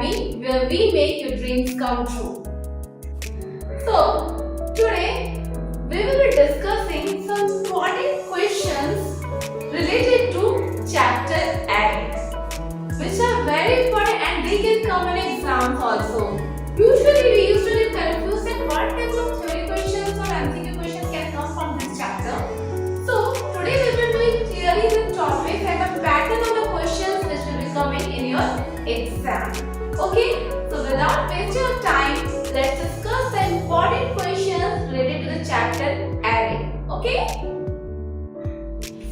Academy, where we make your dreams come true. So, today we will be discussing some important questions related to chapter array, which are very important and they can come in exams also. Usually we used to get confused that what type of theory questions or MCQ questions can come from this chapter. So, today we will be clearing the topic and the pattern of the questions which will be coming in your exam. Okay, so without wasting your time, let's discuss the important questions related to the chapter array. Okay,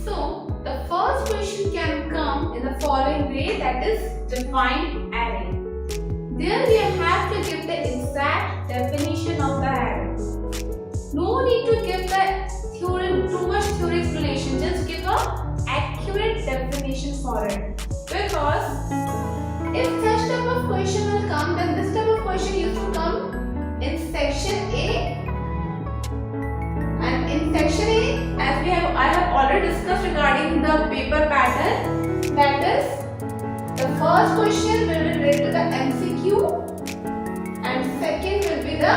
so the first question can come in the following way, that is define array. There we have to give the exact definition of the array. No need to give the theorem, too much theory explanation, just give a accurate definition for it. Because if such type of question will come, then this type of question used to come in section A. And in section A, as I have already discussed regarding the paper pattern, that is, the first question will be related to the MCQ, and second will be the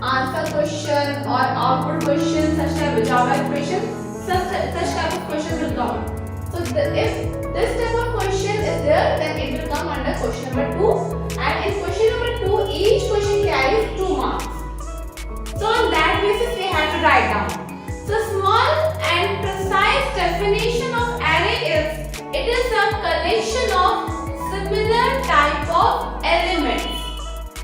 answer question or output question, such type of Java equation, such type of question will come. So if this type of question is there, then it will come under question number 2, and in question number 2, each question carries 2 marks. So on that basis we have to write down. So small and precise definition of array is, it is a collection of similar type of elements.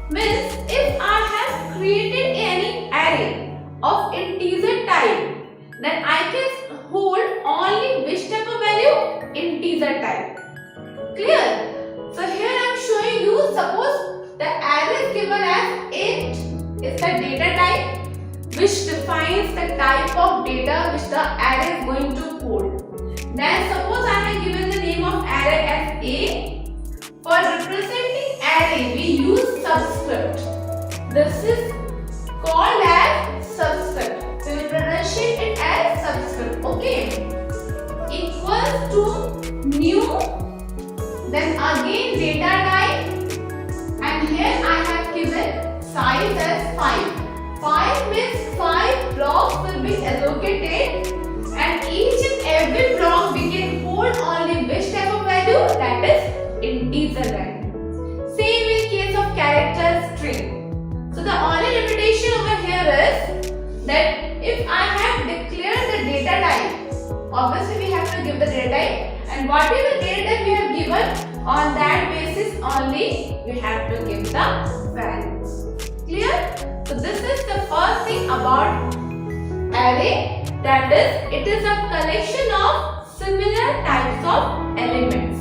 Means if I have created any array of integer type, then I can hold only which type of value? Integer type. Clear? So here I am showing you, suppose the array is given as int is the data type, which defines the type of data which the array is going to hold. Then suppose I have given the name of array as A. For representing array, we use subscript. This is called as subscript. We will pronunciate it as subscript. Okay. Equals to new. Then again data type. And here I have given size as 5. 5 means 5 blocks will be allocated. And each and every block we can hold only which type of value? That is integer value. Same in case of character string. So the only limitation over here is that if I have declared the data type, obviously we have to give the data type, and whatever data type we have given, on that basis only we have to give the values. Clear? So this is the first thing about array, that is, it is a collection of similar types of elements,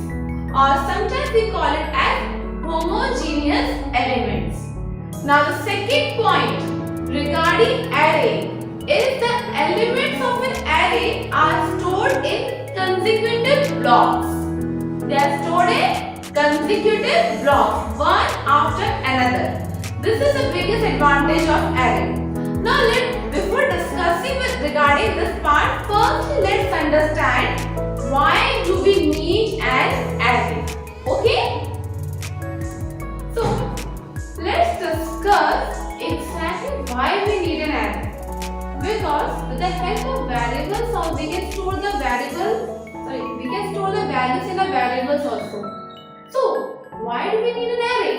or sometimes we call it as homogeneous elements. Now the second point regarding array is the elements of an array are stored in consecutive blocks. They are stored in consecutive blocks, one after another. This is the biggest advantage of array. Now before discussing regarding this part, first let's understand why do we need an array. Okay? So let's discuss exactly why we need an array. Because with the help of variables also we can store the values in the variables also. So why do we need an array?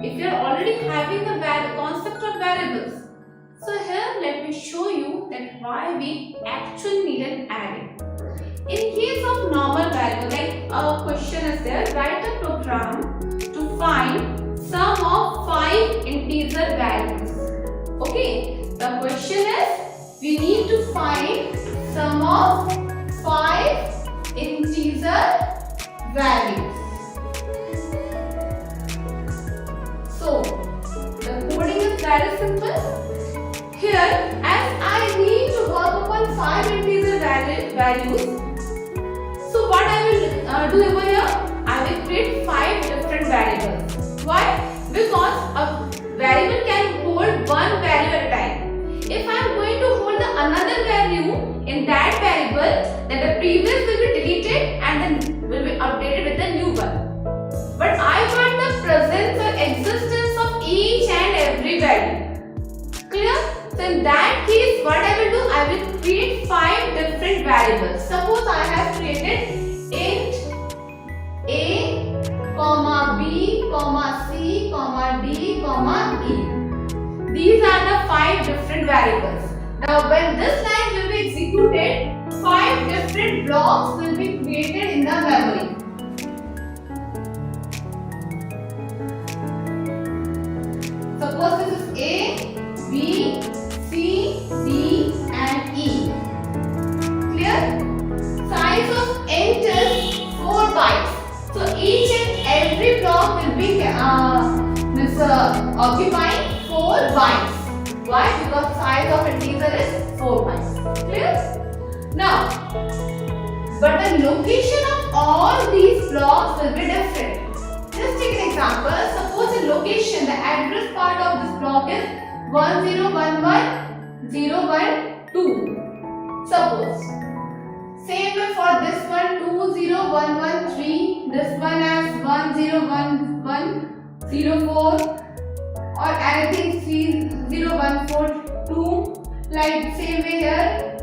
If you are already having the concept of variables. So here let me show you that why we actually need an array. In case of normal variable, like a question is there, write a program to find sum of 5 integer values. Okay, the question is, we need to find sum of 5 integer values. So, the coding is very simple. Here, as I need to work upon 5 integer values, so what I will do over here, I will create 5 different variables. Why? Because a variable can hold one value at a time. If I am going to hold another value in that variable, then the previous will be deleted and then will be updated with the new one. But I want the present in that case, what I will do? I will create 5 different variables. Suppose I have created int a, comma b, comma c, comma d, comma e. These are the 5 different variables. Now, when this line will be executed, 5 different blocks will be created in the memory. Suppose this is A, B, C, D and E. Clear? Size of int is 4 bytes. So each and every block will be occupying 4 bytes. Why? Because size of integer is 4 bytes. Clear? Now, but the location of all these blocks will be different. Just take an example. Suppose the location, the address part of this block is 1011.012. Suppose. Same way for this one 20113. This one as 101104 or anything 30142. Like same way here.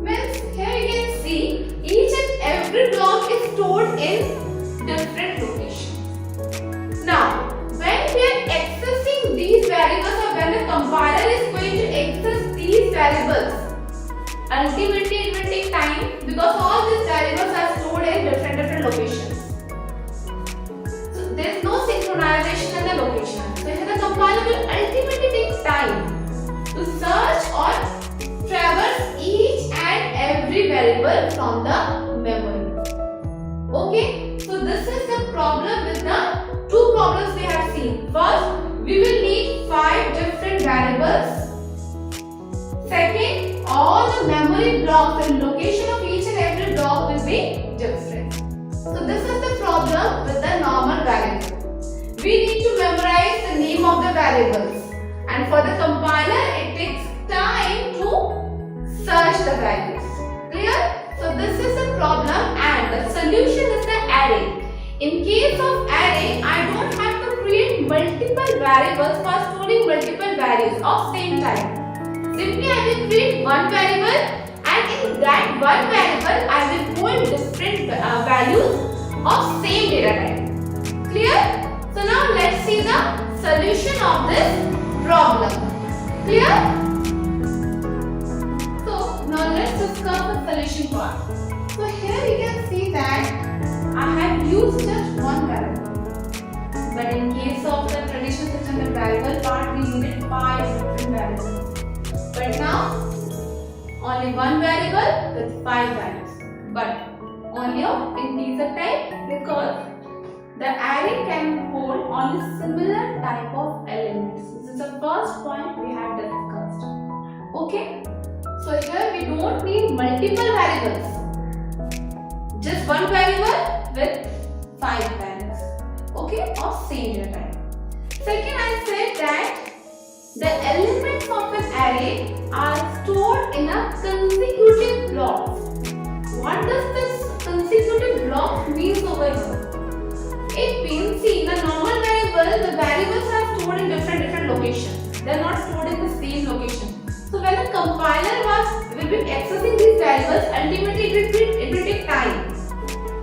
Means here you can see each and every block is stored in different locations. Now, when we are accessing these variables or when the compiler is going to access these variables, ultimately it will take time because all these variables are stored in different locations. So there is no synchronization in the location. So here the compiler will ultimately take time to search or traverse each and every variable from the memory. Okay, so this is the problem with the 2 problems we have seen. First, we will need 5 different variables. Second, all the memory blocks and location of each and every block will be different. So this is the problem with the normal variable. We need to memorize the name of the variables, and for the compiler it takes time to search the values. Clear? So this is the problem and the solution is the array. In case of array, I don't have to create multiple variables for storing multiple values of same type. Simply I will create one variable and in that one variable I will hold different values of same data type. Clear? So now let's see the solution of this problem. Clear? So now let's discuss the solution part. So here you can see that I have used just one variable. But in case of the traditional system, the variable part we needed 5 different variables. But now only one variable with 5 values. But only of integer type because the array can hold only similar type of elements. This is the first point we have discussed. Okay? So here we don't need multiple variables. Just one variable with 5 values. Okay? Of same data type. Second, I said that the elements of an array are stored in a consecutive block. What does this consecutive block mean over here? It means, see, in a normal variable, the variables are stored in different locations. They are not stored in the same location. So when the compiler will be accessing these variables, ultimately it will take time.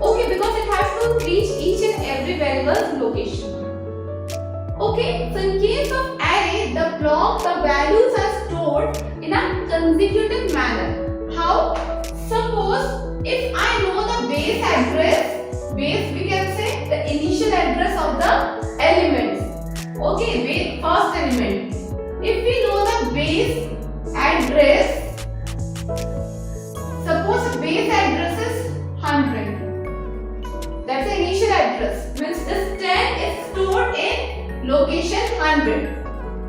Okay, because it has to reach each and every variable's location. Okay, so in case of array, the values are stored in a consecutive manner. How? Suppose if I know the base address, we can say the initial address of the elements. Okay, first element. If we know the base address, suppose the base address is 100. That's the initial address. Means this 10 is stored in location 100.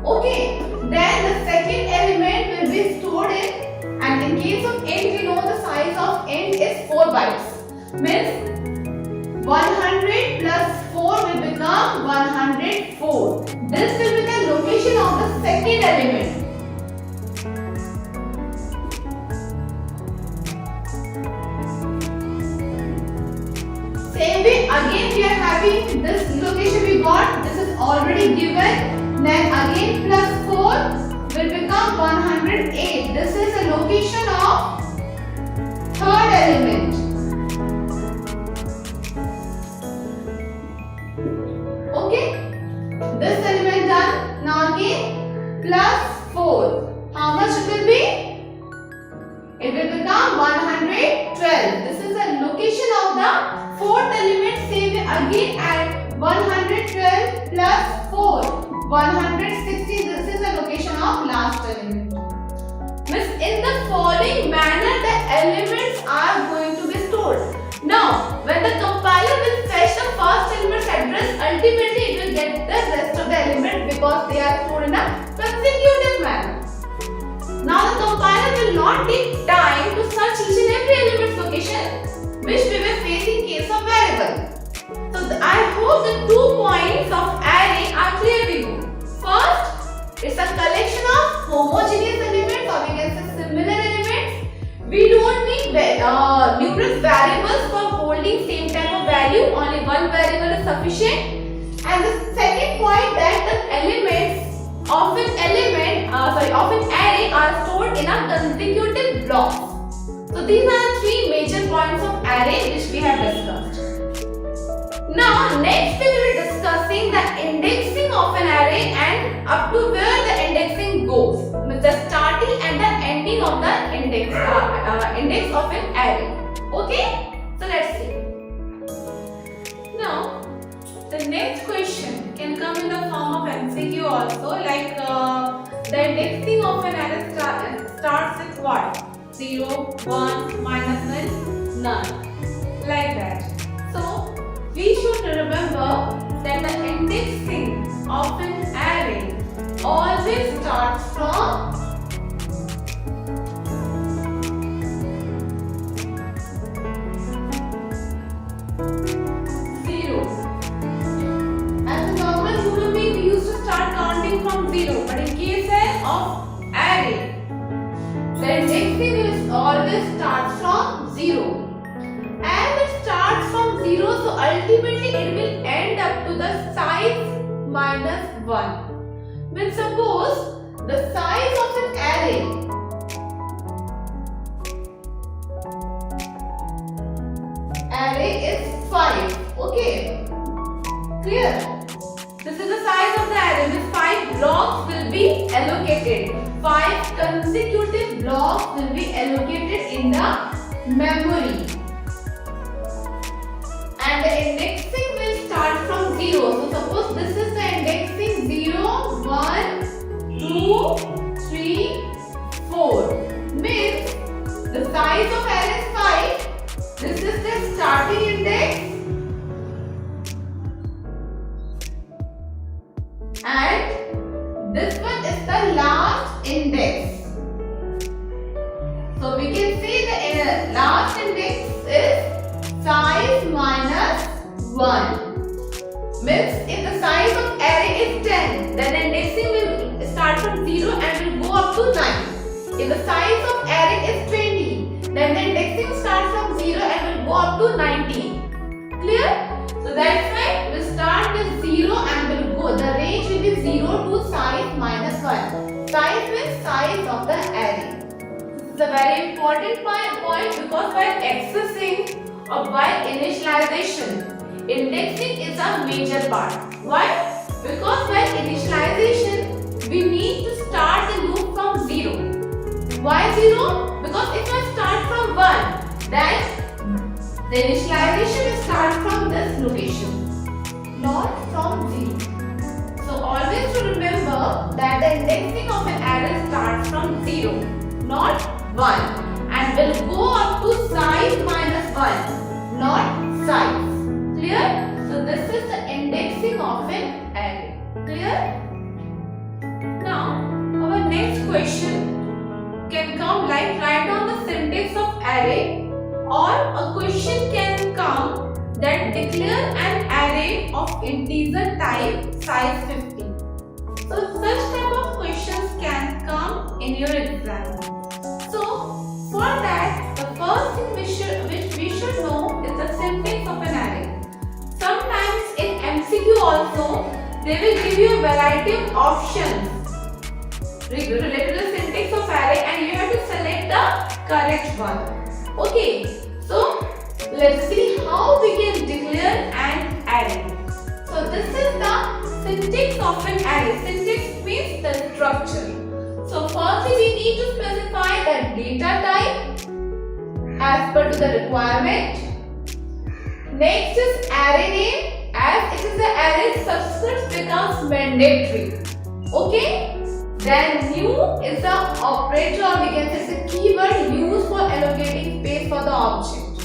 Okay, then the second element will be stored in, and in case of int, we know the size of int is 4 bytes. Means 100 plus 4 will become 104. This will be the location of the second element. Same way, again we are having this location we got. This is already given. Then again plus 4 will become again plus 4. How much it will be? It will become 112. This is the location of the fourth element. Same way again add 112 plus 4. 160. This is the location of last element. Means in the following manner the elements are going to be stored. Now when the compiler will fetch the first element's address, ultimately it will get the rest of the element because they are stored in a consecutive manner. Now the compiler will not take time to search each and every element's location, which we will face in case of variable. So I hope the 2 points of array are clear to you. First, it's a collection of homogeneous elements, or we can say similar elements. We don't need numerous variables for holding same type of value. Only one variable is sufficient. And the second point, that the elements of an array are stored in a consecutive blocks. So these are the 3 major points of array which we have discussed. Now next we will be discussing the indexing of an array and up to where the indexing goes, with the starting and the ending of the index of an array. Okay, so let's see. Now the next question can come in the form of MCQ also, like the indexing of an array starts with what? 0, 1, minus 1, none, like that. So we should remember that the indexing of an array always starts from 0. As a normal human being, we used to start counting from 0, but in case of array, the indexing will always start from 0. As it starts from 0, so ultimately it will end up to the size minus 1. When suppose the size of an array is 5. Okay, clear? This is the size of the array. This 5 blocks will be allocated. 5 consecutive blocks will be allocated in the memory. And the indexing will start from 0. So suppose this is the indexing 0, 1, 2, 3, 4. Means the size of array is 5. This is the starting index. And this one is the last index. So we can say the last index is size minus 1. Means if the size of array is 10, then the indexing will start from 0 and will go up to 9. If the size of array is 20, then the indexing starts from 0 and will go up to 19. Clear? So that's why we start with 0 and will go. The range will be 0 to size minus 1. Size means size of the array. This is a very important point because while accessing or by initialization, indexing is a major part. Why? Because by initialization, we need to start the loop from 0. Why 0? Because if I start from 1, then the initialization will start from this location, not from 0. So always to remember that the indexing of an array starts from 0, not 1, and will go up to size minus 1, not size. Clear? So this is the indexing of an array. Clear? Now our next question can come like write down the syntax of array, or a question can come that declare an array of integer type size 50. So such type of questions can come in your exam. So for that, the first thing which we should know is the syntax of an array. Sometimes in MCQ also, they will give you a variety of options related to the syntax of array and you have to select the correct one. Okay, so let's see how we can declare an array. So this is the syntax of an array. Syntax means the structure. So firstly we need to specify the data type as per to the requirement. Next is array name. As it is an array, subscript becomes mandatory. Okay. Then new is the operator, or we can say the keyword used for allocating space for the object.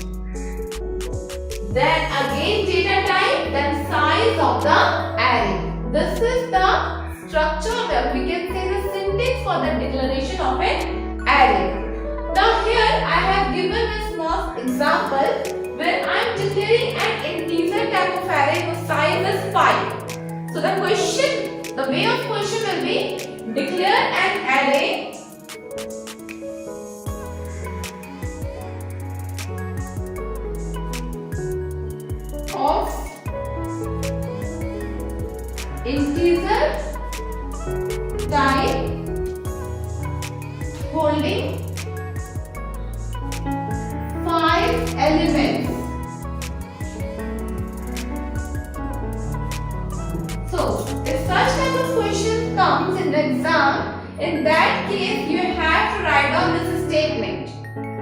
Then again data type, then size of the array. This is the structure where we can say the syntax for the declaration of an array. Now here I have given a small example where I am declaring an integer type of array whose size is 5. So the question, the way of question will be declare an array of integer type holding 5 elements. So, if such type of question comes in the exam, in that case you have to write down this statement.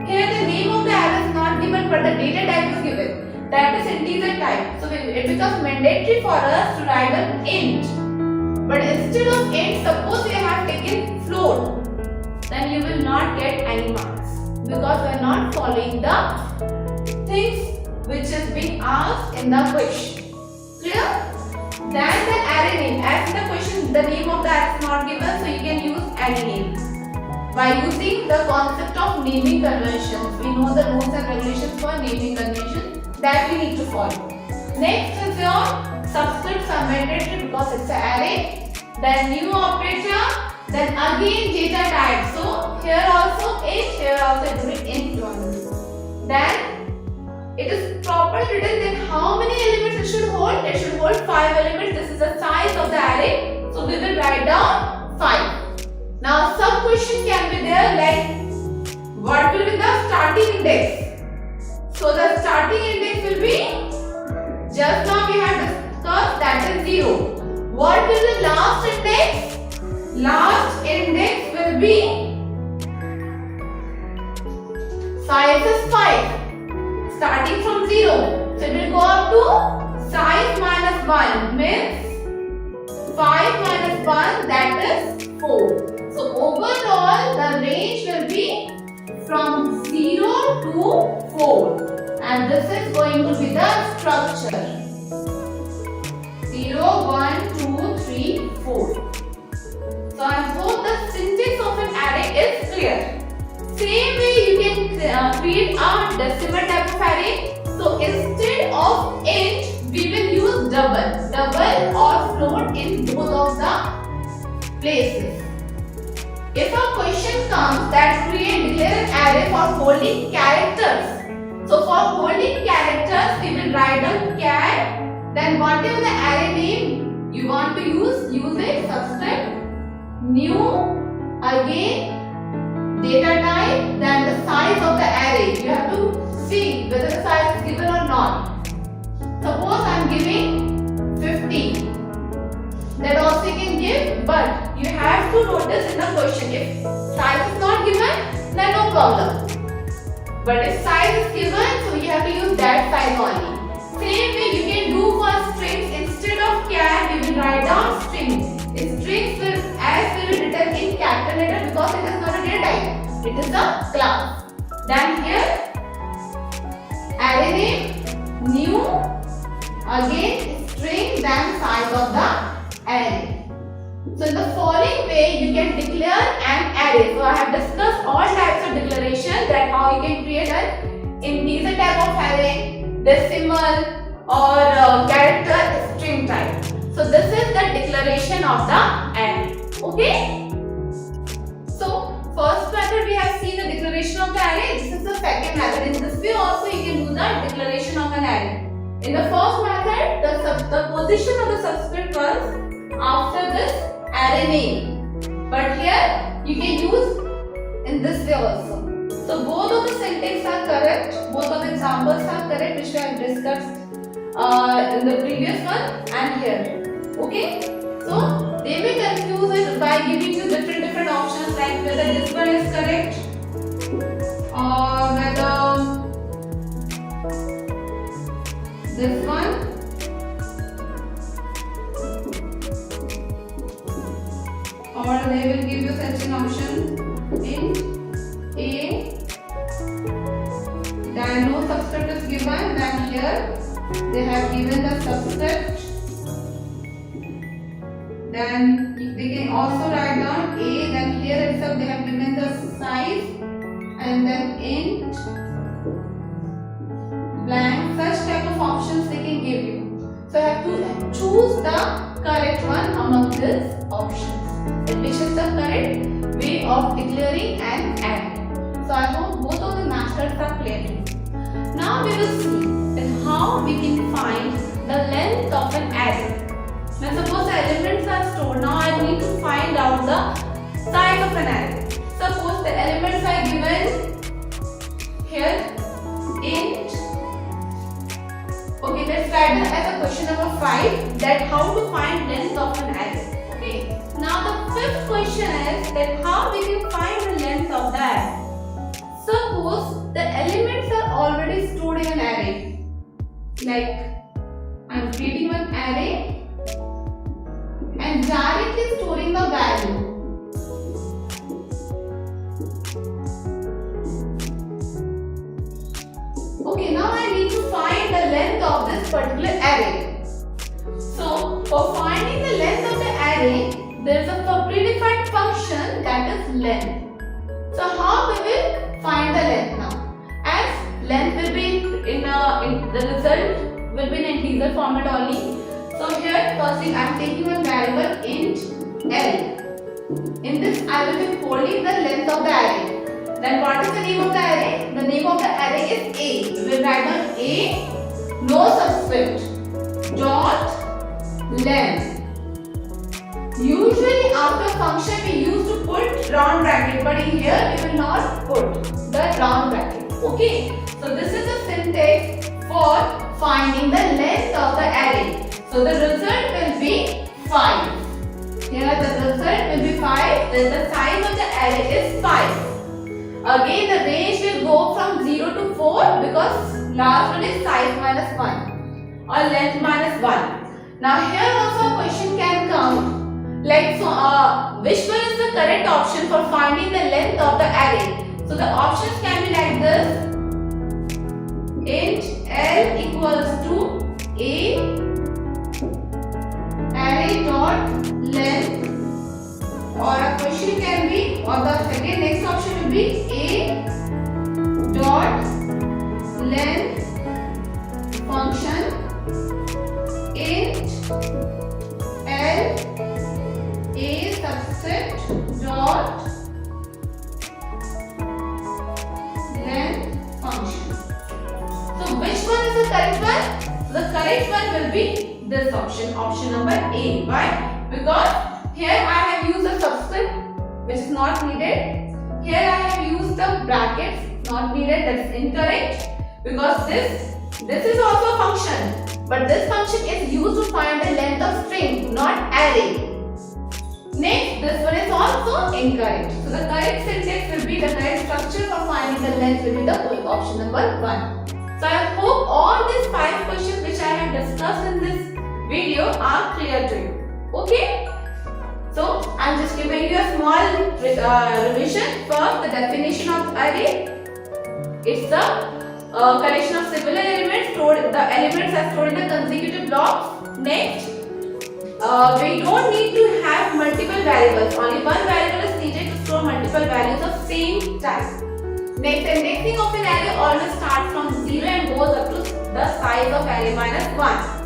Here the name of the array is not given but the data type is given. That is integer type. So, it becomes mandatory for us to write an int. But instead of int, suppose you have taken float, then you will not get any marks because we are not following the things which is being asked in the question. Clear? Then the array name. As in the question, the name of the array is not given, so you can use any name. By using the concept of naming conventions, we know the rules and regulations for naming conventions that we need to follow. Next is your subscripts are mandatory because it's an array. Then new operator. Then again data type. So here also int, here also it will be int only. Then it is properly written then how many elements it should hold? It should hold 5 elements. This is the size of the array. So we will write down 5. Now some question can be there like what will be the starting index? So the starting index will be, just now we have discussed, that is 0. What will be the last index? Last index will be size is 5. Starting from 0. So it will go up to size minus 1 means 5 minus 1, that is 4. So overall the range will be from 0 to 4 and this is going to be the structure. 0, 1, 2, 3, 4. So I hope the syntax of an array is clear. Same way you can create a decimal type of array. So instead of int, we will use double or float in both of the places. If a question comes that create declare an array for holding characters. So for holding characters, we will write down char. Then whatever the array name you want to use it. Subscript, new, again data type, then the size of the array. You have to see whether the size is given or not. Suppose I am giving 50. That also you can give, but you have to notice in the question if size is not given, then no problem. But if size is given, so you have to use that size only. Same way you can do for strings. Instead of char, we will write down strings. Strings will be written in capital letter because it is not a data type. It is a class. Then here array name, new, again string, then size of the array. So in the following way you can declare an array. So I have discussed all types of declaration, that how you can create an integer type of array, decimal or character string type. So this is the declaration of the array. Okay. So first method we have seen the declaration of the array. This is the second method. In this way also you can do the declaration of an array. In the first method, the position of the subscript comes after this array name. But here you can use in this way also. So both of the syntax are correct. Both of the examples are correct, which we have discussed in the previous one and here. Okay. So they may confuse it or they will give you such an option int a, then no subscript is given, then here they have given the subscript, then they can also write down a, then here itself they have given the size, and then int blank. Such type of options they can give you. So you have to choose the correct one among these options, and which is the correct way of declaring an array. So I hope both of the methods are clear to you. Now we will see that how we can find the length of an array. Now suppose the elements are stored. Now I need to find out the size of an array. Suppose the elements are given here int. Okay, let's write down as a question number 5 that how to find length of an array. Okay. Now the fifth question is that how we can find the length of the array. Suppose the elements are already stored in an array. Like I am creating one array and directly storing the value. Okay, now I need to find the length of this particular array. So, for finding the length of the array, there is a predefined function that is length. So, how we will find the length now? As length will be in the result will be in integer format only. So, here first thing I am taking one variable int l. In this, I will be holding the length of the array. Then what is the name of the array? The name of the array is A. We will write down A, no subscript, dot length. Usually after function we used to put round bracket, but in here we will not put the round bracket. Okay. So this is the syntax for finding the length of the array. So the result will be 5. Here the result will be 5. Then the size of the array is 5. Again the range will go from 0 to 4 because last one is size minus 1 or length minus 1. Now here also a question can come like which one is the correct option for finding the length of the array. So the options can be like this: int l equals to a array dot length. Or a question can be, or the second next option will be a dot length function int l a subset dot length function. So which one is the correct one? The correct one will be this option, option number A. Why? Because here I have used a subscript which is not needed. Here I have used the brackets, not needed, that is incorrect. Because this is also a function, but this function is used to find the length of string, not array. Next, this one is also incorrect. So the correct syntax will be, the correct structure for finding the length will be the option number 1. So I hope all these 5 questions which I have discussed in this video are clear to you. Okay? So, I am just giving you a small revision. First, the definition of array. It's a collection of similar elements stored. The elements are stored in the consecutive blocks. Next, we don't need to have multiple variables. Only one variable is needed to store multiple values of same type. Next, indexing of an array always starts from 0 and goes up to the size of array minus 1.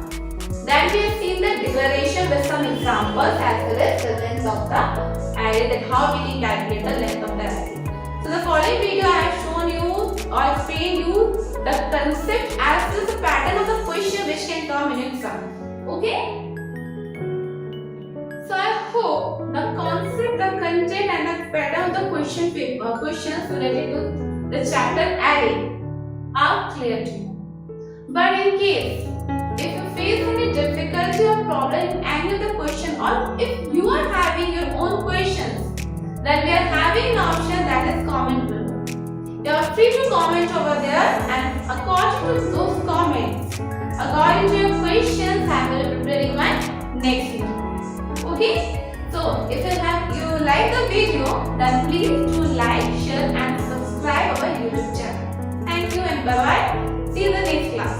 Then we have seen the declaration with some examples as well as the length of the array, that how we can calculate the length of the array. So the following video I have shown you or explained you the concept as well as the pattern of the question which can come in exam. Okay? So I hope the concept, the content and the pattern of the questions related to the chapter array are clear to you. But in case if you face any difficulty or problem in any of the question, or if you are having your own questions, then we are having an option that is comment below. You are free to comment over there, and according to those comments, according to your questions, I will be preparing my next video. Okay? So if you like the video, then please do like, share and subscribe our YouTube channel. Thank you and bye bye. See you in the next class.